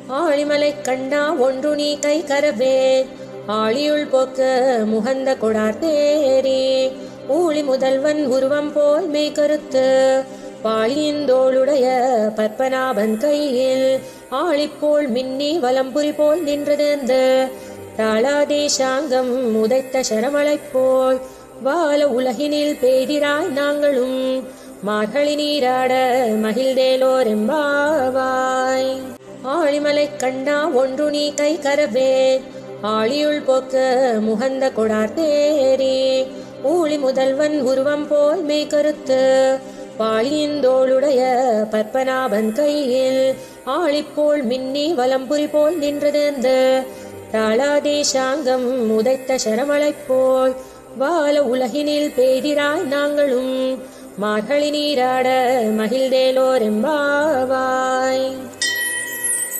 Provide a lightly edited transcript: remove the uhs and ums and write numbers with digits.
ஆழிமலை கண்ணா ஒன்று நீ கை கரவே ஆழியுள் போக்க முகந்த கொடார் தேரி ஊழி முதல்வன் உருவம் போல் மெய் கருத்து பாழியந்தோளுடைய பற்பனாபன் கையில் ஆழிப்போல் மின்னி வலம்புரி போல் நின்றது தாளாதேசாங்கம் உதைத்த சரமலை போல் வாழ உலகினில் பேதிராய் நாங்களும் மார்கழி நீராட மகிழ்ந்தேலோரெம்பாவாய். ஆழிமலை கண்ணா ஒன்று நீ கை கரவே ஆழியுள் போக்க முகந்த கொடார் தேரி ஊழி முதல்வன் உருவம் போல் மெய் கருத்து பாழியந்தோளுடைய பற்பனாபன் கையில் ஆழிப்போல் மின்னி வலம்புரி போல் நின்றது தாளாதேசாங்கம் உதைத்த சரமலை போல் வாழ உலகினில் பேதிராய் நாங்களும் மார்கழி நீராட மகிழ்ந்தேலோரெம்பாவாய்.